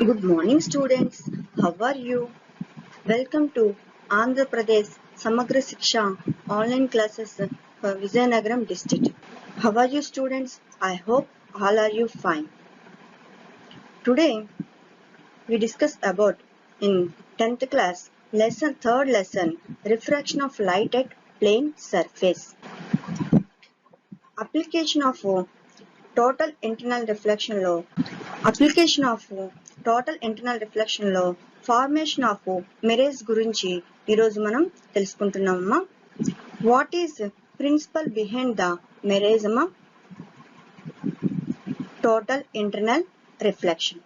Good morning, students. How are you? Welcome to Andhra Pradesh Samagra Shiksha online classes for Vizianagaram district. How are you, students? I hope all are you fine. Today we discuss about in 10th class third lesson refraction of light at plane surface. Application of total internal reflection లో formation of mirage గురించి ఈరోజు మనం తెలుసుకుంటున్నామమ్మా. What is principle behind the mirage అమ్మా? Total internal reflection.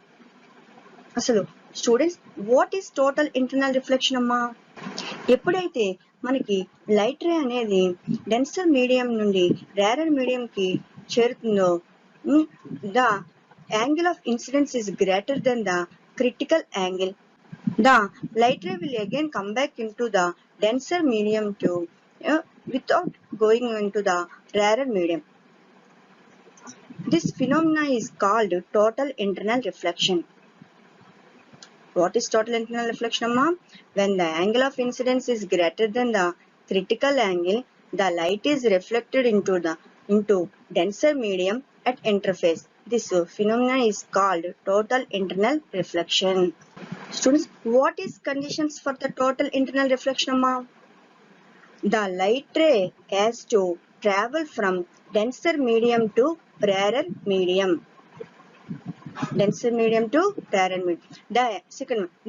అసలు students, what is total internal reflection అమ్మా? ఎప్పుడైతే మనకి లైట్ రే అనేది డెన్సర్ మీడియం నుండి రేరర్ మీడియం కి చేరుతుందో the angle of incidence is greater than the critical angle. The light ray will again come back into the denser medium without going into the rarer medium. This phenomena is called total internal reflection. What is total internal reflection, amma? When the angle of incidence is greater than the critical angle, the light is reflected into denser medium at interface. This phenomenon is called total internal reflection. Students, what is conditions for the total internal reflection, amma? The light ray has to travel from denser medium to rarer medium. Denser medium to rarer medium.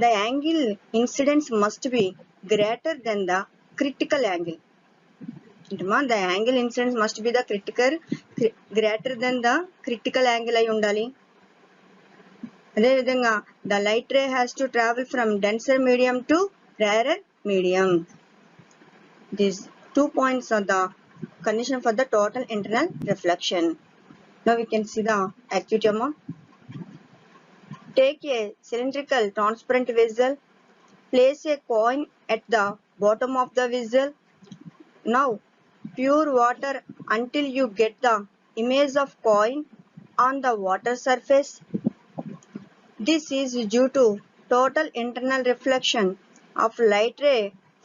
The angle incidence must be greater than the critical angle. The angle incidence must be the greater than the critical angle అయి ఉండాలి. అదే విధంగా the light ray has to travel from denser medium to rarer medium. These 2 points are the condition for the total internal reflection. Now we can see the activity. Take a cylindrical transparent vessel. Place a coin at the bottom of the vessel. Now pure water until you get the image of coin on the water surface. This is due to total internal reflection of light ray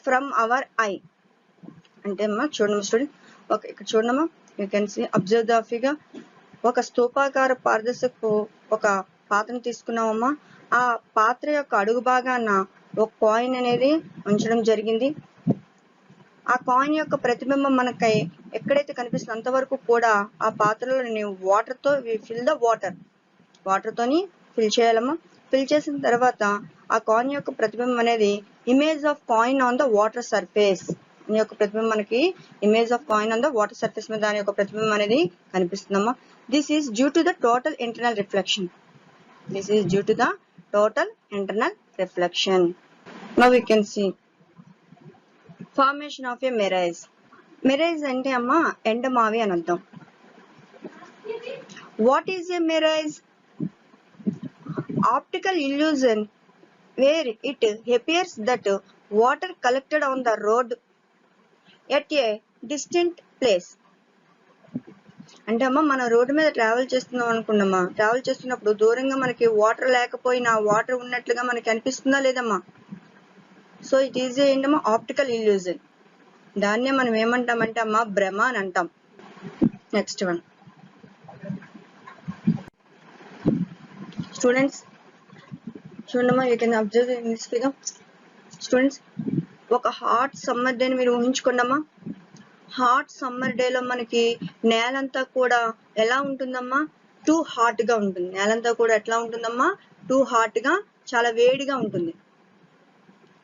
from our eye. అంటే అమ్మా చూడమ్మా student, ఇక్కడ చూడమ్మా, you can see observe the figure. ఒక స్తూపాకార పారదర్శకపు ఒక పాత్రను తీసుకున్నామమ్మా. ఆ పాత్ర యొక్క అడుగు భాగాన ఒక కాయిన్ అనేది ఉంచడం జరిగింది. ఆ కాయిన్ యొక్క ప్రతిబింబం మనకి ఎక్కడైతే కనిపిస్తుందో అంతవరకు కూడా ఆ పాత్రలో వాటర్ తో ఫిల్ ద వాటర్ తోని ఫిల్ చేయాలమ్మా. ఫిల్ చేసిన తర్వాత ఆ కాయిన్ యొక్క ప్రతిబింబం అనేది image of coin on the water surface. ఈ యొక్క ప్రతిబింబం మనకి image of coin on the water surface మీద దాని యొక్క ప్రతిబింబం అనేది కనిపిస్తుందమ్మా. This is due to the total internal reflection. Now we can see formation of a mirage. Mirage అంటే అమ్మా ఎండమావి అని అర్థం. What is a mirage? Optical illusion wear it appears that water collected on the road at a distant place. అంటే అమ్మా మనం road మీద travel చేస్తున్నాం అనుకున్నామా, ట్రావెల్ చేస్తున్నప్పుడు దూరంగా మనకి వాటర్ లేకపోయినా వాటర్ ఉన్నట్లుగా మనకి అనిపిస్తుందా లేదమ్మా? సో ఇట్ ఈజ్ ఏంటమ్మా ఆప్టికల్ ఇల్యూజన్. దాన్నే మనం ఏమంటామంటే అమ్మా భ్రమ అని అంటాం. నెక్స్ట్ వన్ స్టూడెంట్స్ చూడమ్మా, you can observe in this figure. Students, ఒక హాట్ సమ్మర్ డేని మీరు ఊహించుకోండమ్మా. హాట్ సమ్మర్ డేలో మనకి నేలంతా కూడా ఎలా ఉంటుందమ్మా? టూ హాట్ గా ఉంటుంది. నేలంతా కూడా ఎట్లా ఉంటుందమ్మా? టూ హాట్ గా, చాలా వేడిగా ఉంటుంది,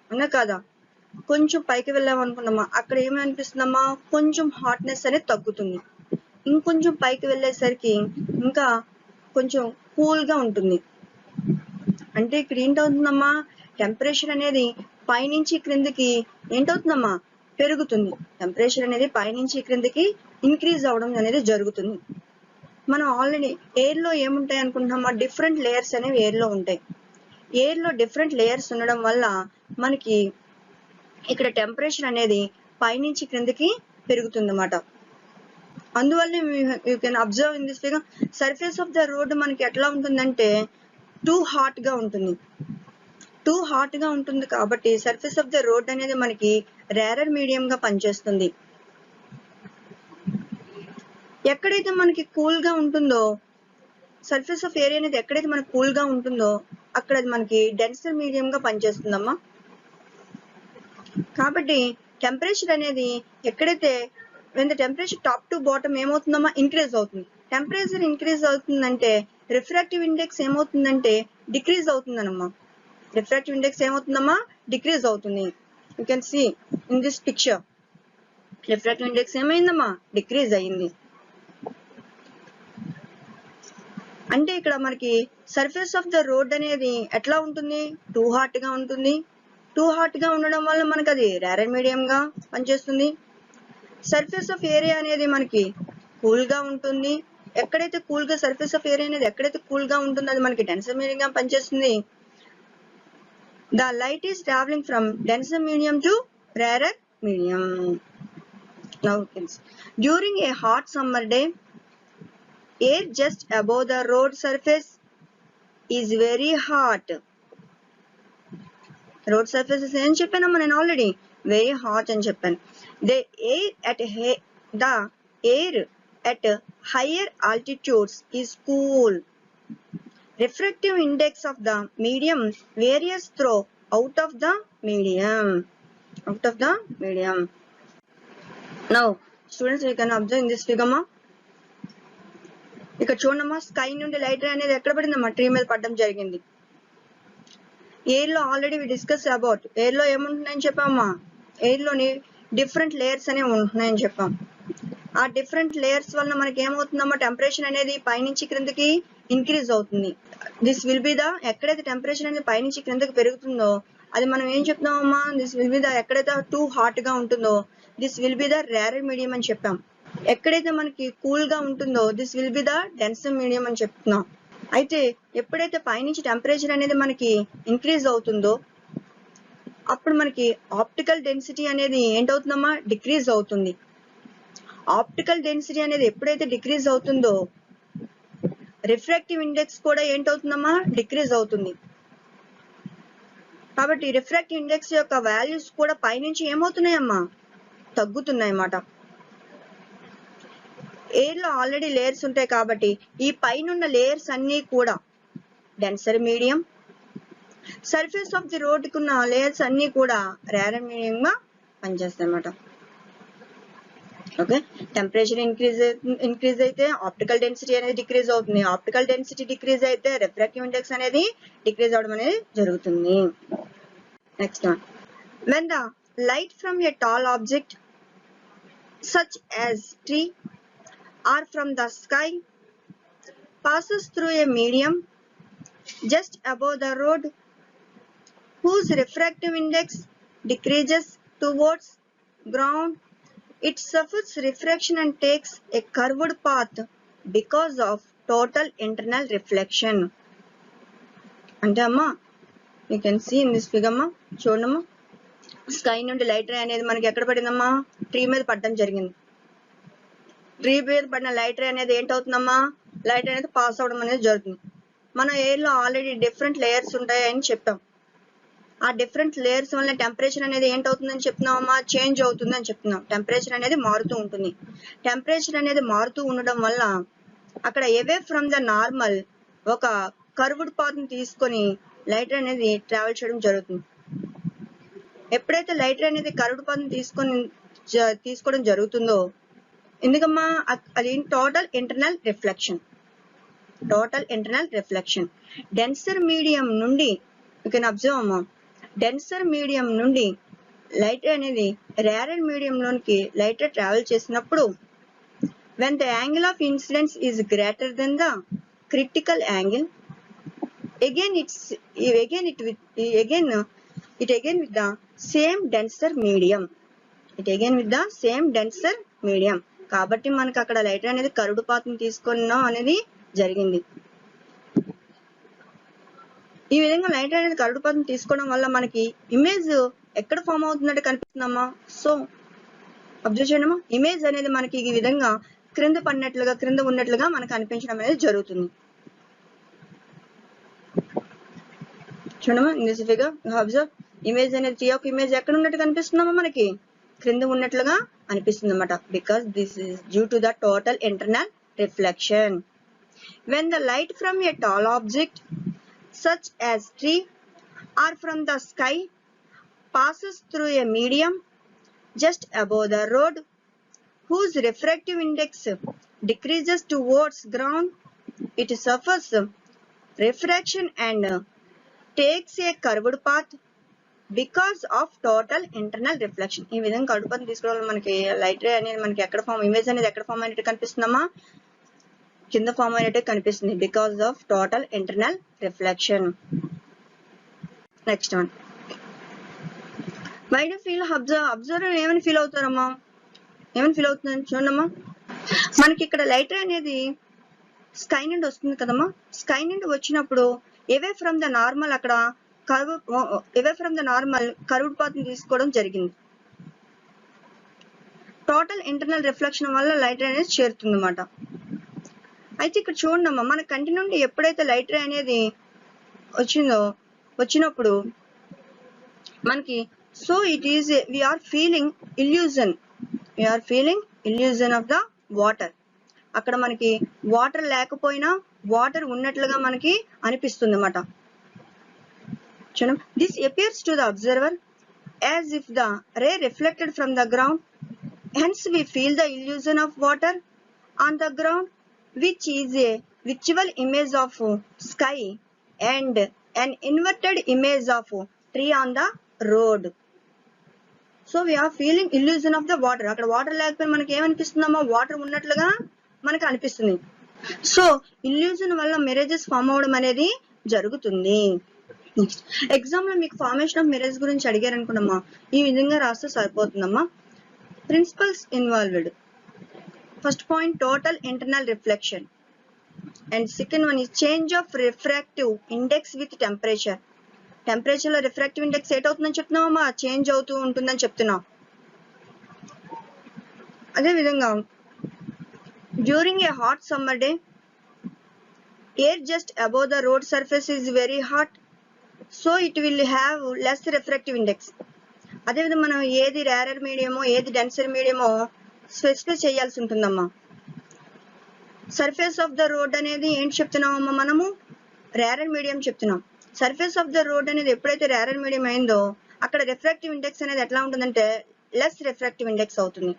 అవునా కాదా? కొంచెం పైకి వెళ్ళాం అనుకున్నామా, అక్కడ ఏమి అనిపిస్తుందమ్మా? కొంచెం హాట్నెస్ అనేది తగ్గుతుంది. ఇంకొంచెం పైకి వెళ్ళేసరికి ఇంకా కొంచెం కూల్ గా ఉంటుంది. అంటే ఇక్కడ ఏంటవుతుందమ్మా? టెంపరేచర్ అనేది పైనుంచి క్రిందికి ఏంటవుతుందమ్మా? పెరుగుతుంది. టెంపరేచర్ అనేది పైనుంచి క్రిందికి ఇంక్రీజ్ అవడం అనేది జరుగుతుంది. మనం ఆల్రెడీ ఎయిర్ లో ఏముంటాయి అనుకుంటున్నామా? డిఫరెంట్ లేయర్స్ అనేవి ఎయిర్ లో ఉంటాయి. ఎయిర్ లో డిఫరెంట్ లేయర్స్ ఉండడం వల్ల మనకి ఇక్కడ టెంపరేచర్ అనేది పైనుంచి క్రిందికి పెరుగుతుంది అన్నమాట. అందువల్ల you can observe in this figure. Surface of the road మనకి ఎట్లా ఉంటుందంటే టూ హాట్ గా ఉంటుంది కాబట్టి సర్ఫేస్ ఆఫ్ ద రోడ్ అనేది మనకి రేరర్ మీడియం గా పనిచేస్తుంది. ఎక్కడైతే మనకి కూల్ గా ఉంటుందో, సర్ఫేస్ ఆఫ్ ఏరియా అనేది ఎక్కడైతే మనకి కూల్ గా ఉంటుందో అక్కడ అది మనకి డెన్సర్ మీడియం గా పనిచేస్తుందమ్మా. కాబట్టి టెంపరేచర్ అనేది ఎక్కడైతే when the temperature top to bottom ఏమవుతుందమ్మా, ఇంక్రీజ్ అవుతుంది. టెంపరేచర్ ఇంక్రీజ్ అవుతుందంటే రిఫ్రాక్టివ్ ఇండెక్స్ ఏమవుతుందంటే డిక్రీజ్ అవుతుందన్నమ్మా. రిఫ్రాక్టివ్ ఇండెక్స్ ఏమవుతుందమ్మా, డిక్రీజ్ అవుతుంది. You can see in this picture refractive index ఏమైందమ్మా, డిక్రీజ్ అయ్యింది. అంటే ఇక్కడ మనకి సర్ఫేస్ ఆఫ్ ద రోడ్ అనేది ఎట్లా ఉంటుంది, టూ హాట్ గా ఉంటుంది. టూ హాట్ గా ఉండడం వల్ల మనకి అది రేరర్ మీడియం గా పనిచేస్తుంది. సర్ఫేస్ ఆఫ్ ఏరియా అనేది మనకి కూల్ గా ఉంటుంది. ఎక్కడైతే కూల్ గా సర్ఫేస్ ఆఫ్ ఏరియా అనేది ఎక్కడైతే కూల్ గా ఉంటుందో అది మనకి డెన్సర్ మీడియం గా పనిచేస్తుంది. The light is travelling from denser medium to rarer medium. Now during a hot summer day, air just above the road surface is very hot. Road surfaces ఏం చెప్పానమ్మా నేను ఆల్రెడీ, వెరీ హాట్ అని చెప్పాను. The air at higher altitudes is cool. Refractive index of the medium varies through out of the medium. Now students, you can observe in this figure ma. ఇక్కడ చూడమ్మా, sky నుండి light ray అనేది ఎక్కడ పడిందమ్మా, tree మీద పడడం జరిగింది. Air లో already discuss about air లో ఏముంటున్నాయని చెప్పామా, ఎయిర్ లోని డిఫరెంట్ లేయర్స్ అనేవి ఉంటున్నాయని చెప్పాం. ఆ డిఫరెంట్ లేయర్స్ వల్ల మనకి ఏమవుతుందమ్మా, టెంపరేచర్ అనేది పైనుంచి క్రిందకి ఇంక్రీజ్ అవుతుంది. దిస్ విల్ బి ద, ఎక్కడైతే టెంపరేచర్ అనేది పైనుంచి క్రిందకి పెరుగుతుందో అది మనం ఏం చెప్తామమ్మా, దిస్ విల్ బి ద, ఎక్కడైతే టూ హాట్ గా ఉంటుందో this will be the rarer medium అని చెప్పాం. ఎక్కడైతే మనకి కూల్ గా ఉంటుందో this will be the denser medium అని చెప్తున్నాం. అయితే ఎప్పుడైతే పైనుంచి టెంపరేచర్ అనేది మనకి ఇంక్రీజ్ అవుతుందో అప్పుడు మనకి ఆప్టికల్ డెన్సిటీ అనేది ఏంటవుతుందమ్మా, డిక్రీజ్ అవుతుంది. ఆప్టికల్ డెన్సిటీ అనేది ఎప్పుడైతే డిక్రీజ్ అవుతుందో రిఫ్రాక్టివ్ ఇండెక్స్ కూడా ఏంటవుతుందమ్మా, డిక్రీజ్ అవుతుంది. కాబట్టి రిఫ్రాక్టివ్ ఇండెక్స్ యొక్క వాల్యూస్ కూడా పైనుంచి ఏమవుతున్నాయమ్మా, తగ్గుతున్నాయి అన్నమాట. ఎయిర్ లో ఆల్రెడీ లేయర్స్ ఉంటాయి కాబట్టి ఈ పైనున్న లేయర్స్ అన్ని కూడా denser medium, surface of the road కున్న లేయర్స్ అన్ని కూడా రేరర్ మీడియం గా పనిచేస్తాయి అన్నమాట. ఓకే, టెంపరేచర్ ఇంక్రీజ్ అయితే ఆప్టికల్ డెన్సిటీ అనేది డిక్రీజ్ అవుతుంది. ఆప్టికల్ డెన్సిటీ డిక్రీజ్ అయితే రిఫ్రాక్టివ్ ఇండెక్స్ అనేది డిక్రీజ్ అవడం అనేది జరుగుతుంది. Next one, when the light from A tall object such as tree or from the sky passes through a medium just above the road whose refractive index decreases towards ground, it suffers refraction and takes a curved path because of total internal reflection. అంటే అమ్మా, you can see in this figure అమ్మా, చూడమ్మా, sky నుండి light ray అనేది మనకి ఎక్కడ పడిందమ్మా, tree మీద పడడం జరిగింది. ట్రీ మీద పడిన లైట్ రే అనేది ఏంటవుతుందమ్మా, లైట్ అనేది పాస్ అవడం అనేది జరుగుతుంది. మనం ఎయిర్ లో ఆల్రెడీ డిఫరెంట్ లేయర్స్ ఉంటాయని చెప్పాం. ఆ డిఫరెంట్ లేయర్స్ వల్ల టెంపరేచర్ అనేది ఏంటవుతుందని చెప్తున్నామమ్మా, చేంజ్ అవుతుందని చెప్తున్నాం. టెంపరేచర్ అనేది మారుతూ ఉంటుంది. టెంపరేచర్ అనేది మారుతూ ఉండడం వల్ల అక్కడ అవే ఫ్రమ్ ద నార్మల్ ఒక కర్వ్డ్ పాత్ ని తీసుకొని లైట్ రే అనేది ట్రావెల్ చేయడం జరుగుతుంది. ఎప్పుడైతే లైట్ రే అనేది కర్వ్డ్ పాత్ ని తీసుకోవడం జరుగుతుందో ఎందుకమ్మా, అది total internal reflection. Denser medium నుండి యూ కెన్ అబ్జర్వ్ అమ్మా, డెన్సర్ మీడియం నుండి లైట్ అనేది రేరర్ మీడియం లోనికి లైట్ ట్రావెల్ చేసినప్పుడు when the angle of incidence is greater than the critical angle again with the same denser medium. కాబట్టి మనకి అక్కడ light అనేది కర్వ్డ్ పాత్ ని తీసుకున్నాం అనేది జరిగింది. ఈ విధంగా లైట్ అనేది కర్వ్డ్ పాత్ ని తీసుకోవడం వల్ల మనకి ఇమేజ్ ఎక్కడ ఫామ్ అవుతున్నట్టు కనిపిస్తుందమ్మా. సో అబ్జర్వ్ చేయడమా, ఇమేజ్ అనేది మనకి ఈ విధంగా క్రింద ఉన్నట్లుగా మనకు అనిపించడం అనేది జరుగుతుంది. చూడమ్మా in this figure observe image అనేది టీ యొక్క ఇమేజ్ ఎక్కడ ఉన్నట్టు కనిపిస్తుందమ్మా మనకి క్రింద ఉన్నట్లుగా అనిపిస్తుంది అన్నమాట because this is due to the total internal reflection. When the light from a tall object such as tree or from the sky passes through a medium just above the road whose refractive index decreases towards ground, it suffers refraction and takes a curved path because of total internal reflection. ఈ విధంగా curved path తీసుకోవడం మనకి light ray అనేది మనకి ఎక్కడ form image అనేది ఎక్కడ form అయినట్టు కనిపిస్తుందమ్మా కింద ఫామ్ అయినట్టే కనిపిస్తుంది because of total internal reflection. Next one why do feel observer ఏమని ఫీల్ అవుతారమ్మా ఏమని ఫీల్ అవుతుందని చూడమ్మా మనకి ఇక్కడ లైట్ రే అనేది స్కై నుండి వస్తుంది కదమ్మా స్కై నుండి వచ్చినప్పుడు అవే ఫ్రమ్ ద నార్మల్ అక్కడ కర్వ్డ్ పాత్ ని తీసుకోవడం జరిగింది. టోటల్ ఇంటర్నల్ రిఫ్లెక్షన్ వల్ల లైట్ రే అనేది చేరుతుంది అన్నమాట. అయితే ఇక్కడ చూడమ్మా మన కంటి నుండి ఎప్పుడైతే లైట్ రే అనేది వచ్చినప్పుడు మనకి so it is we are feeling illusion of the water. అక్కడ మనకి వాటర్ లేకపోయినా వాటర్ ఉన్నట్లుగా మనకి అనిపిస్తుంది అన్నమాట. This appears to the observer as if the ray reflected from the ground. Hence we feel the illusion of water on the ground, which is a visual image of sky and an inverted image of tree on the road. So we are feeling illusion of the water. అక్కడ water లేకపోయినా మనకి ఏమనిపిస్తుందమ్మా water ఉన్నట్లుగా మనకు అనిపిస్తుంది. So illusion వల్ల mirages form అవడం అనేది జరుగుతుంది. ఎగ్జామ్ లో మీకు ఫార్మేషన్ ఆఫ్ మిరేజ్ గురించి అడిగారు అనుకున్నామ్మా ఈ విధంగా రాస్తే సరిపోతుందమ్మా. Principles involved. First point total internal reflection and second one is change of refractive index with temperature. Temperature లో రిఫ్రాక్టివ్ ఇండెక్స్ ఏటవుతుందని చెప్తున్నామమ్మా చేంజ్ అవుతూ ఉంటుందని చెప్తున్నాం. అదే విధంగా during a hot summer day air just above the road surface is very hot so it will have less refractive index. అదేవిధంగా మనం ఏది రేరర్ మీడియమో ఏది డెన్సర్ మీడియమో స్పెసిఫై చేయాల్సి ఉంటుందమ్మా. సర్ఫేస్ ఆఫ్ ద రోడ్ అనేది ఏంటి చెప్తున్నామమ్మా మనము రేరర్ మీడియం చెప్తున్నాం. సర్ఫేస్ ఆఫ్ ద రోడ్ అనేది ఎప్పుడైతే రేరర్ మీడియం అయిందో అక్కడ రిఫ్రాక్టివ్ ఇండెక్స్ అనేది ఎట్లా ఉంటుందంటే లెస్ రిఫ్రాక్టివ్ ఇండెక్స్ అవుతుంది.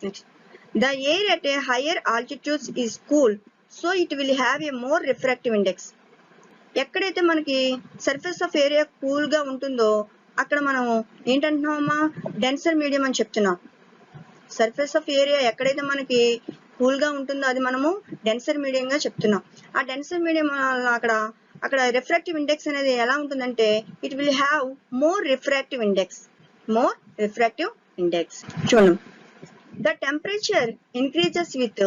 Next the air at a higher altitudes is cool so it will have a more refractive index. ఎక్కడైతే మనకి సర్ఫేస్ ఆఫ్ ఏరియా కూల్ గా ఉంటుందో అక్కడ మనం ఏంటంటున్నామమ్మా డెన్సర్ మీడియం అని చెప్తున్నాం. సర్ఫేస్ ఆఫ్ ఏరియా ఎక్కడైతే మనకి కూల్ గా ఉంటుందో అది మనము డెన్సర్ మీడియం గా చెప్తున్నాం. ఆ డెన్సర్ మీడియం అక్కడ రిఫ్రాక్టివ్ ఇండెక్స్ అనేది ఎలా ఉంటుందంటే it will have more refractive index. చూడండి the temperature increases with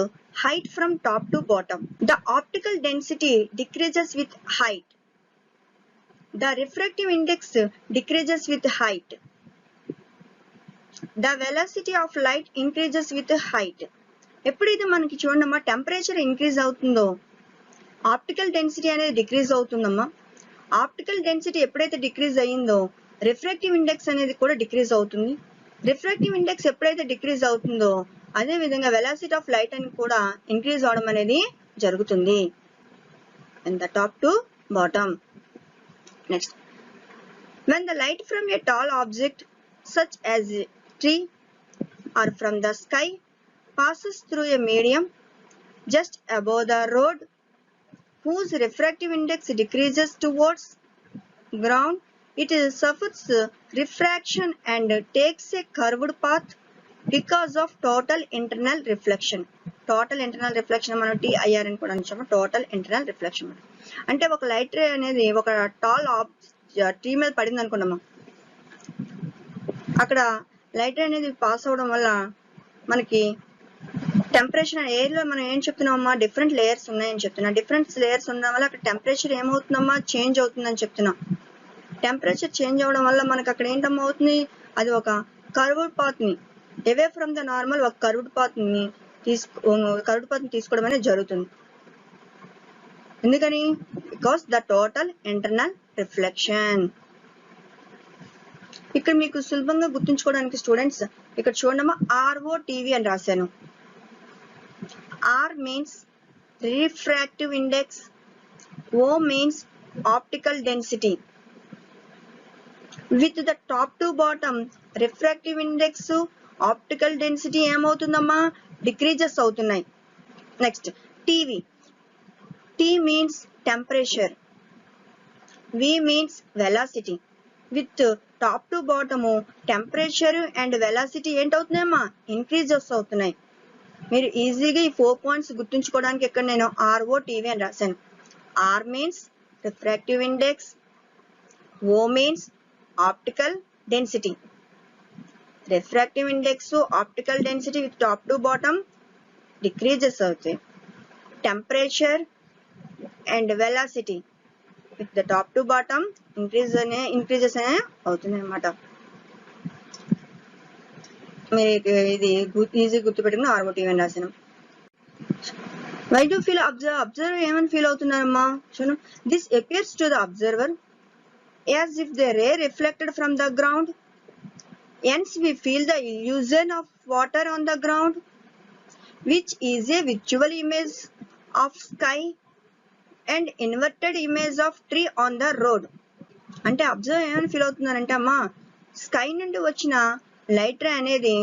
height from top to bottom. The optical density decreases with height. The refractive index decreases with height. The velocity of light increases with height. ఎప్పుడైతే మనకి చూడమ్మా temperature increase అవుతుందో optical density అనేది decrease అవుతుందమ్మా. Optical density ఎప్పుడైతే decrease అయ్యిందో refractive index అనేది కూడా డిక్రీజ్ అవుతుంది. రిఫ్రాక్టివ్ ఇండెక్స్ ఎప్పుడైతే డిక్రీజ్ అవుతుందో అదే విధంగా వెలాసిటీ ఆఫ్ లైట్ అని కూడా ఇంక్రీజ్ అవడం అనేది జరుగుతుంది. And the top to bottom. Next, when the light from a tall object such as a tree or from the sky passes through a medium just above the road whose refractive index decreases towards ground, it suffers refraction and takes a curved path because of total internal reflection. Total internal reflection మనం TIR అని కూడా అంటాము. Total internal reflection అంటే ఒక light ray అనేది ఒక tall tree మీద పడింది అనుకున్నాము. అక్కడ లైట్ రే అనేది పాస్ అవడం వల్ల మనకి టెంపరేచర్ ఎయిర్ లో మనం ఏం చెప్తున్నామమ్మా డిఫరెంట్ లేయర్స్ ఉన్నాయని చెప్తున్నా. డిఫరెంట్ లేయర్స్ ఉండడం వల్ల అక్కడ టెంపరేచర్ ఏమవుతుందమ్మా చేంజ్ అవుతుందని చెప్తున్నా. టెంపరేచర్ చేంజ్ అవడం వల్ల మనకి అక్కడ ఏంటమ్మా అవుతుంది అది ఒక కర్వ్డ్ పాత్ ని అవే ఫ్రమ్ ద నార్మల్ ఒక కర్వ్డ్ పాత్ ని తీసుకోవడం అనేది జరుగుతుంది. ఎందుకని? Because the total internal reflection. ఇక్కడ మీకు సులభంగా గుర్తుంచుకోవడానికి స్టూడెంట్స్ ఇక్కడ చూడమ్మా, ROTV అని రాశాను. R means refractive index, O means optical density. With the top to bottom refractive index, optical density ఏమవుతుందమ్మా? డిక్రీజెస్ అవుతున్నాయి. Next TV. T means temperature, V means velocity. With top to bottom temperature and velocity ఏంటవుతున్నాయమ్మా? Increases అవుతున్నాయి. మీరు ఈజీగా ఈ 4 points గుర్తుంచుకోవడానికి ఇక్కడ నేను ROTV అని రాశాను. R means refractive index, O means optical density. Refractive index, optical density with top to bottom decreases అవుతాయి. Temperature and velocity with the top to bottom increases అనే అవుతుంది అన్నమాట. మీకు ఇది ఈజీ గుర్తుపెట్టుకుని ROTV అని రాశాను. Why do you feel observer ఏమని ఫీల్ అవుతున్నారమ్మా? చూడండి, this appears to the observer as if the ray reflected from the ground. Hence we feel the illusion of water on the ground, which is a visual image of sky and inverted image of tree on the road. అంటే observer ఏమని feel అవుతున్నారంటే అమ్మా, sky నుండి వచ్చిన light ray అనేది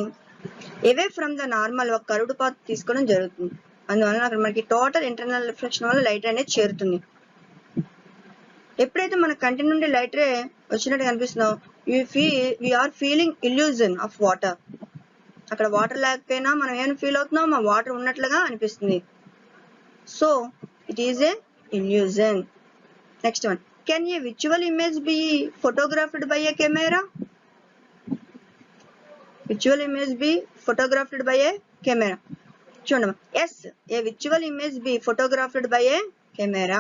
away from the normal ఒక curved path తీసుకోవడం జరుగుతుంది. అందువల్ల అక్కడ మనకి టోటల్ ఇంటర్నల్ రిఫ్లెక్షన్ వల్ల లైట్ రే అనేది చేరుతుంది. ఎప్పుడైతే మన కంటి నుండి లైట్ రే వచ్చినట్టు కనిపిస్తుందో we are feeling illusion of water. అక్కడ వాటర్ లేకపోయినా మనం ఏం ఫీల్ అవుతున్నాం? మా వాటర్ ఉన్నట్లుగా అనిపిస్తుంది. So it is a illusion. Next one, can a visual image be photographed by a camera? Visual image be photographed by a camera. చూడమ్మా, yes, a visual image be photographed by a camera.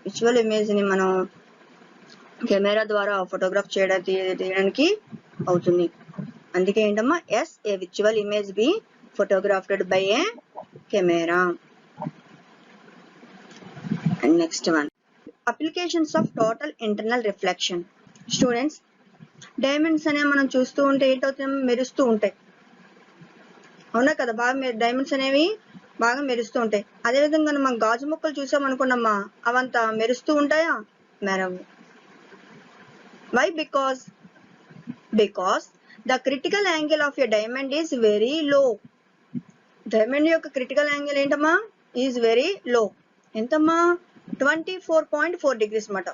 Visual image ని మనం camera ద్వారా photograph తీయడానికి అవుతుంది. అందుకే ఏంటమ్మా, yes, a visual image be photographed by a camera. And next one, applications of total internal reflection. Students, diamonds అనేవి మనం చూస్తూ ఉంటే ఏంటవుతాయి? మెరుస్తూ ఉంటాయి, అవునా కదా? బాగా డైమండ్స్ అనేవి బాగా మెరుస్తూ ఉంటాయి. అదేవిధంగా మనం గాజు ముక్కలు చూసామనుకున్నామ్మా, అవంతా మెరుస్తూ ఉంటాయా? మెరవు. Why? Because the critical angle of a diamond is very low. Diamond యొక్క క్రిటికల్ యాంగిల్ ఏంటమ్మా? Is very low. ఎంతమ్మా? 24.4 degrees మాట.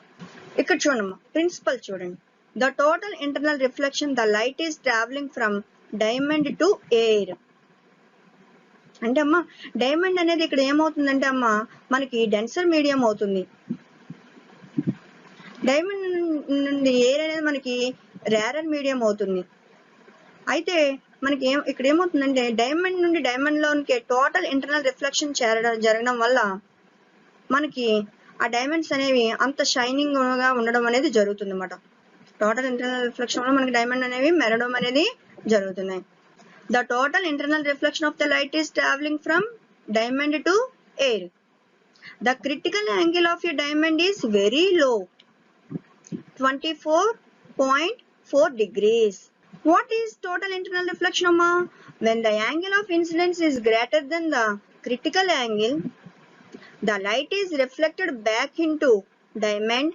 ఇక్కడ చూడమ్మా, ప్రిన్సిపల్ చూడండి. The total internal reflection, the light is travelling from diamond to air. అంటే అమ్మా, diamond అనేది ఇక్కడ ఏమవుతుందంటే అమ్మా, మనకి డెన్సర్ మీడియం అవుతుంది. డైమండ్ నుండి ఎయిర్ అనేది మనకి రేరర్ మీడియం అవుతుంది. అయితే మనకి ఇక్కడ ఏమవుతుందంటే, డైమండ్ నుండి డైమండ్ లోనికి టోటల్ ఇంటర్నల్ రిఫ్లెక్షన్ జరగడం వల్ల మనకి ఆ డైమండ్స్ అనేవి అంత షైనింగ్ గా ఉండడం అనేది జరుగుతుంది అన్నమాట. టోటల్ ఇంటర్నల్ రిఫ్లెక్షన్ వల్ల మనకి డైమండ్ అనేవి మెరడం అనేది జరుగుతున్నాయి. The total internal reflection of the light is traveling from diamond to air. The critical angle of a diamond is very low, 24.4 degrees. What is total internal reflection, amma? When the angle of incidence is greater than the critical angle, the light is reflected back into diamond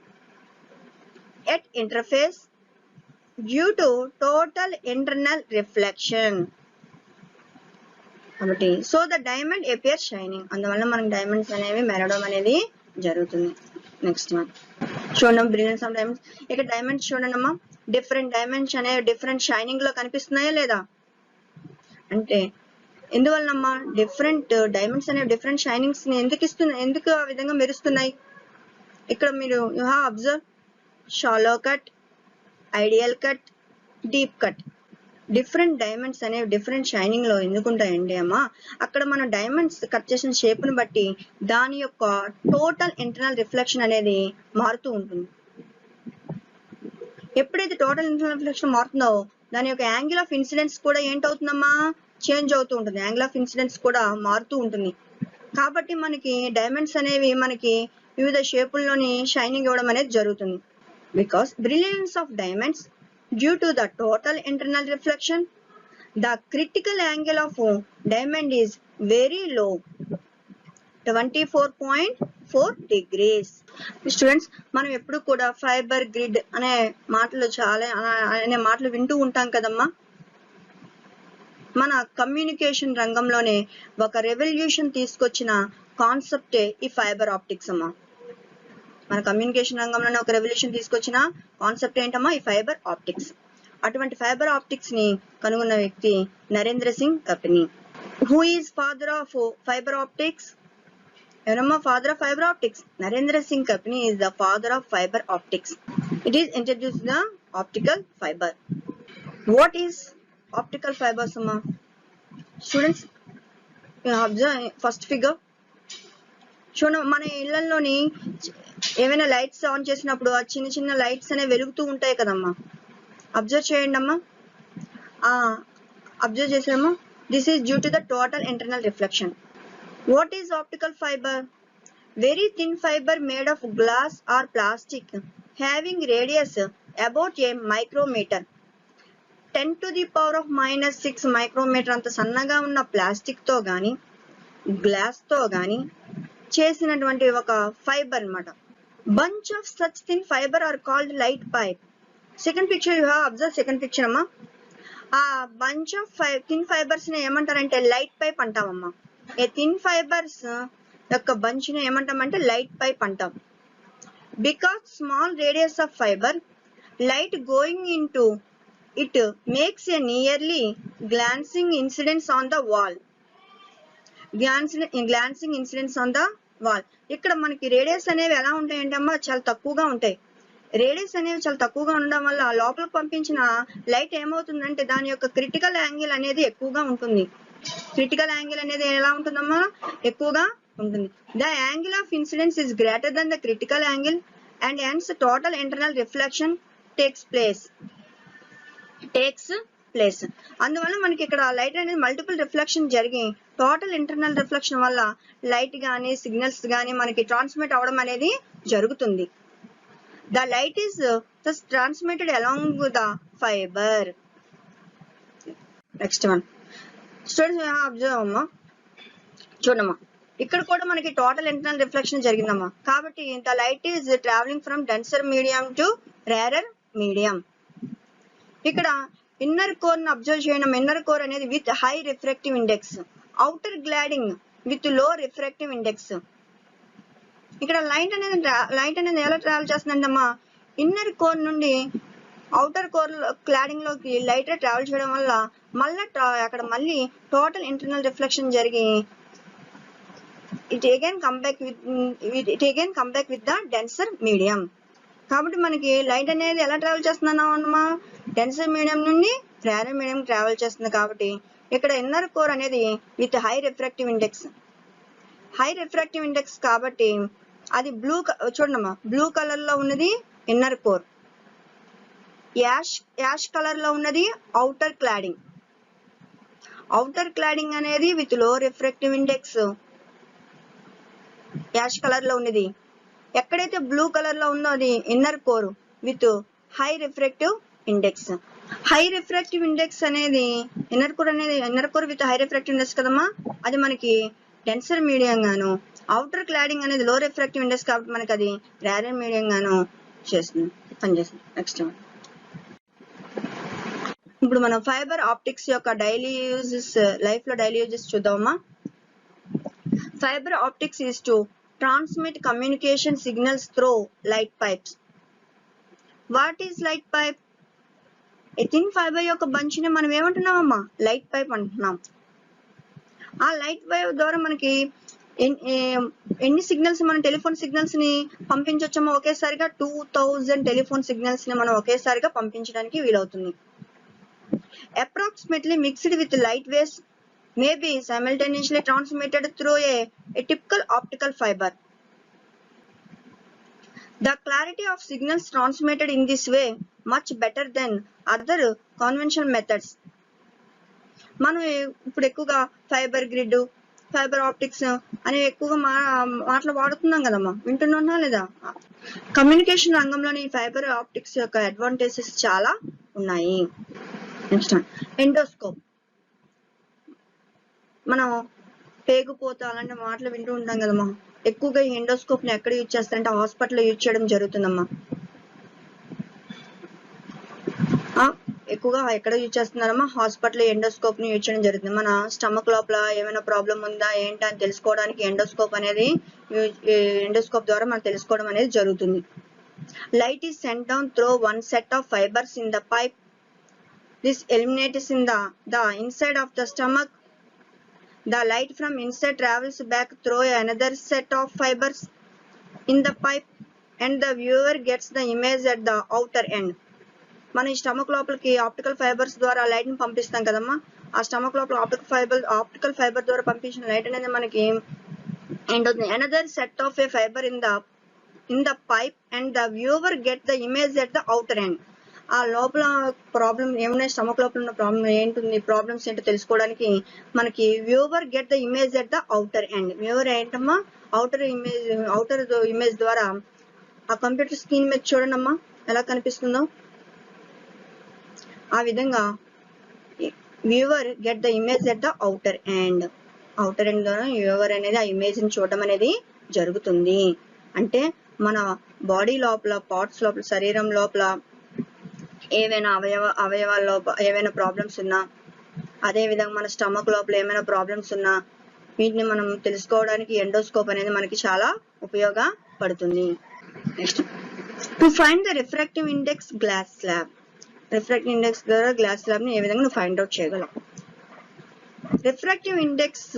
at interface due to total internal reflection. కాబట్టి so the diamond appear shining. అందువల్ల మనకి diamonds అనేవి మెరడం అనేది జరుగుతుంది. Next one చూడండి, brilliance of diamonds. ఇక్కడ diamonds చూడండి అమ్మా, డిఫరెంట్ డైమండ్స్ అనేవి డిఫరెంట్ షైనింగ్ లో కనిపిస్తున్నాయా లేదా? అంటే ఎందువల్లమ్మా? డిఫరెంట్ డైమండ్స్ అనేవి డిఫరెంట్ షైనింగ్స్ ని ఎందుకు ఆ విధంగా మెరుస్తున్నాయి? ఇక్కడ మీరు you have observe shallow cut, ideal cut, deep cut. Different diamonds అనేవి డిఫరెంట్ షైనింగ్ లో ఎందుకుంటాయండి అమ్మా? అక్కడ మనం డైమండ్స్ కట్ చేసిన షేప్ ని బట్టి దాని యొక్క టోటల్ ఇంటర్నల్ రిఫ్లెక్షన్ అనేది మారుతూ ఉంటుంది. ఎప్పుడైతే టోటల్ ఇంటర్నల్ రిఫ్లెక్షన్ మారుతుందో దాని యొక్క యాంగిల్ ఆఫ్ ఇన్సిడెన్స్ కూడా ఏంటవుతుందమ్మా? చేంజ్ అవుతూ ఉంటుంది. యాంగిల్ ఆఫ్ ఇన్సిడెన్స్ కూడా మారుతూ ఉంటుంది. కాబట్టి మనకి డైమండ్స్ అనేవి మనకి వివిధ షేపుల్లోని షైనింగ్ ఇవ్వడం అనేది జరుగుతుంది. Because brilliance of diamonds due to the total internal reflection, the critical angle of diamond is very లో, 24.4 degrees. స్టూడెంట్స్, మనం ఎప్పుడు కూడా ఫైబర్ గ్రిడ్ అనే మాటలు వింటూ ఉంటాం కదమ్మా. మన కమ్యూనికేషన్ రంగంలోనే ఒక రెవల్యూషన్ తీసుకొచ్చిన కాన్సెప్టే ఈ ఫైబర్ ఆప్టిక్స్ అమ్మా. మన కమ్యూనికేషన్ రంగంలోనే ఒక రెవల్యూషన్ తీసుకొచ్చిన కాన్సెప్ట్ ఏంటమ్మా? ఈ ఫైబర్ ఆప్టిక్స్. అటువంటి ఫైబర్ ఆప్టిక్స్ ని కనుగొన్న వ్యక్తి Narendra Singh Kapany. Who is father of fibre optics? ఎవరమ్మా father of fibre optics? Narendra Singh Kapany is the father of fibre optics. It is introduced the optical fibre. What is optical fibers amma? Students, observe first figure. చూడండి, మన ఇళ్లలోని ఏమైనా lights on చేసినప్పుడు ఆ చిన్న చిన్న lights అనేవి వెలుగుతూ ఉంటాయి కదమ్మా. అబ్జర్వ్ చేయండి అమ్మా. అబ్జర్వ్ చేసామా? This is due to the total internal reflection. What is optical fiber? Very thin fiber made of glass or plastic having radius about a micrometer, 10⁻⁻⁶ micrometer అంత సన్నగా ఉన్న ప్లాస్టిక్ తో గాని గ్లాస్ తో గాని చేసినటువంటి ఒక ఫైబర్ అన్నమాట. Bunch of such thin fibre are called light pipe. Second picture you have observe. Second picture అమ్మా. ఆ బంచ్ ఆఫ్ థిన్ ఫైబర్స్ ని ఏమంటారంటే లైట్ పైప్ అంటామమ్మా. ఏ థిన్ ఫైబర్స్ యొక్క బంచ్ ని ఏమంటామంటే లైట్ పైప్ అంటాం. Because small radius of fibre, light going into it makes a nearly glancing incidence on the wall. Glancing incidence on the wall. ఇక్కడ మనకి radius అనేవి ఎలా ఉంటాయంటే అమ్మా చాలా తక్కువగా ఉంటాయి. రేడియస్ అనేవి చాలా తక్కువగా ఉండడం వల్ల లోపలికి పంపించిన లైట్ ఏమవుతుందంటే దాని యొక్క క్రిటికల్ యాంగిల్ అనేది ఎక్కువగా ఉంటుంది. క్రిటికల్ యాంగిల్ అనేది ఎలా ఉంటుందమ్మా? ఎక్కువగా ఉంటుంది. The angle of incidence is greater than the critical angle and hence total internal reflection takes place. అందువల్ల మనకి ఇక్కడ లైట్ అనేది మల్టిపుల్ రిఫ్లెక్షన్ జరిగి టోటల్ ఇంటర్నల్ రిఫ్లెక్షన్ వల్ల లైట్ గానీ సిగ్నల్స్ గానీ మనకి ట్రాన్స్మిట్ అవడం అనేది జరుగుతుంది. The light is thus transmitted along with the fiber. Next one students observe అమ్మా. చూడమ్మా, ఇక్కడ కూడా మనకి టోటల్ ఇంటర్నల్ రిఫ్లెక్షన్ జరిగిందమ్మా. కాబట్టి the light is travelling from denser medium to rarer medium. ఇక్కడ ఇన్నర్ కోర్ ని అబ్జర్వ్ చేయడం. ఇన్నర్ కోర్ అనేది with high refractive index, outer cladding with low refractive index. ఇక్కడ లైట్ అనేది ఎలా ట్రావెల్ చేస్తుందంటమ్మా? ఇన్నర్ కోర్ నుండి అవుటర్ కోర్ క్లాడింగ్ లోకి లైట్ ట్రావెల్ చేయడం వల్ల మళ్ళీ టోటల్ ఇంటర్నల్ రిఫ్లెక్షన్ జరిగి it again come back with the denser medium. కాబట్టి మనకి లైట్ అనేది ఎలా ట్రావెల్ చేస్తుందన్నమా? డెన్సర్ మీడియం నుండి రేరర్ మీడియం ట్రావెల్ చేస్తుంది. కాబట్టి ఇక్కడ ఇన్నర్ కోర్ అనేది విత్ హై రిఫ్రాక్టివ్ ఇండెక్స్ కాబట్టి అది చూడమ్మా, బ్లూ కలర్ లో ఉన్నది ఇన్నర్ కోర్, యాష్ కలర్ లో ఉన్నది అవుటర్ క్లాడింగ్ అనేది with low refractive index ash colour లో ఉన్నది. ఎక్కడైతే బ్లూ కలర్ లో ఉందో అది inner core with high refractive index. High refractive index అనేది inner core with high refractive index కదమ్మా. అది మనకి డెన్సర్ మీడియం గాను, అవుటర్ క్లాడింగ్ అనేది లో రిఫ్రాక్టివ్ ఇండెక్స్ కాబట్టి మనకి అది రేరర్ మీడియం గాను పనిచేస్తుంది. నెక్స్ట్ ఇప్పుడు మనం ఫైబర్ ఆప్టిక్స్ యొక్క లైఫ్ లో డైలీ యూజెస్ చూద్దామా. Fibre optics is to transmit communication signals through light pipes. What is light pipe? A thin fiber యొక్క బంచ్ ని మనం ఏమంటున్నామమ్మా? లైట్ పైప్ అంటున్నాం. ఆ లైట్ పైప్ ద్వారా మనకి ఎన్ని సిగ్నల్స్ మనం టెలిఫోన్ సిగ్నల్స్ ని పంపించవచ్చమ్మా? ఒకేసారిగా 2000 టెలిఫోన్ సిగ్నల్స్ ని మనం ఒకేసారిగా పంపించడానికి వీలవుతుంది. Approximately mixed with light waves may be simultaneously transmitted through a typical optical fiber. The clarity of signals transmitted in this way much better than other conventional methods. మనం ఇప్పుడు ఎక్కువగా ఫైబర్ గ్రిడ్, ఫైబర్ ఆప్టిక్స్ అని ఎక్కువగా మాటలు వాడుతున్నాం కదమ్మా, వింటున్నా లేదా? కమ్యూనికేషన్ రంగంలోని ఫైబర్ ఆప్టిక్స్ యొక్క అడ్వాంటేజెస్ చాలా ఉన్నాయి. Next endoscope. మనం పేగుపోత అలాంటి మాటలు వింటూ ఉంటాం కదమ్మా. ఎక్కువగా ఈ ఎండోస్కోప్ ని ఎక్కడ యూజ్ చేస్తారంటే హాస్పిటల్లో యూజ్ చేయడం జరుగుతుందమ్మా. ఎక్కువగా ఎక్కడ యూజ్ చేస్తున్నారమ్మా? హాస్పిటల్ ఎండోస్కోప్ ని యూజ్ చేయడం జరుగుతుంది. మన స్టమక్ లోపల ఏమైనా ప్రాబ్లం ఉందా ఏంటి అని తెలుసుకోవడానికి ఎండోస్కోప్ ద్వారా మనం తెలుసుకోవడం అనేది జరుగుతుంది. Light is sent down through one set of fibers in the pipe. This eliminates in the inside of the stomach. The light from inside travels back through another set of fibers in the pipe and the viewer gets the image at the outer end. మన ఈ stomach లోపలికి optical fibres ద్వారా light ని పంపిస్తాం కదమ్మా. ఆ stomach లోపల optical fibre ద్వారా పంపించిన లైట్ అనేది మనకి ఏంటవుతుంది? Another set of a fibre in the pipe and the viewer get the image at the outer end. ఆ లోపల ప్రాబ్లం ఏమైనా స్టమక్ లోపల ఉన్న ప్రాబ్లమ్స్ ఏంటో తెలుసుకోవడానికి మనకి viewer get the image at the outer end. Viewer ఏంటమ్మా? అవుటర్ ఇమేజ్ ద్వారా ఆ కంప్యూటర్ స్క్రీన్ మీద చూడండమ్మా ఎలా కనిపిస్తుందో. ఆ విధంగా viewer get the image at the outer end. Outer end ద్వారా వ్యూవర్ అనేది ఆ ఇమేజ్ ని చూడడం అనేది జరుగుతుంది. అంటే మన బాడీ లోపల పార్ట్స్ లోపల శరీరం లోపల ఏవైనా అవయవాల లోపల ఏవైనా ప్రాబ్లమ్స్ ఉన్నా, అదే విధంగా మన స్టమక్ లోపల ఏమైనా ప్రాబ్లమ్స్ ఉన్నా వీటిని మనం తెలుసుకోవడానికి ఎండోస్కోప్ అనేది మనకి చాలా ఉపయోగపడుతుంది. Next to find the refractive index glass slab. Refractive index ద్వారా గ్లాస్ స్లాబ్ ని ఏ విధంగా నువ్వు ఫైండ్ అవుట్ చేయగలవు? Refractive index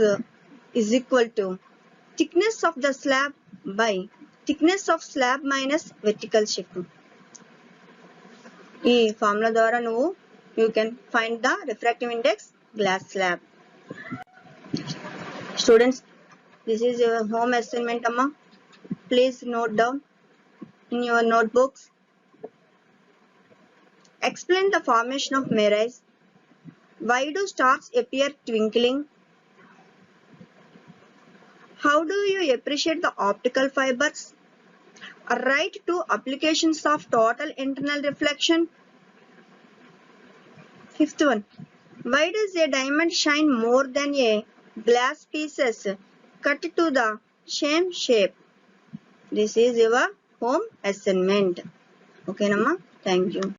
is equal to thickness of the slab by thickness of slab minus vertical shift. ఈ ఫార్ములా ద్వారా నువ్వు you can find the refractive index glass slab. Students, this is your home assignment amma. Please note down in your notebooks. Explain the formation of mirrors. Why do stars appear twinkling? How do you appreciate the optical fibers? Write 2 applications of total internal reflection. Fifth one, why does a diamond shine more than a glass pieces cut to the same shape? This is your home assignment. Okay, Namma. Thank you.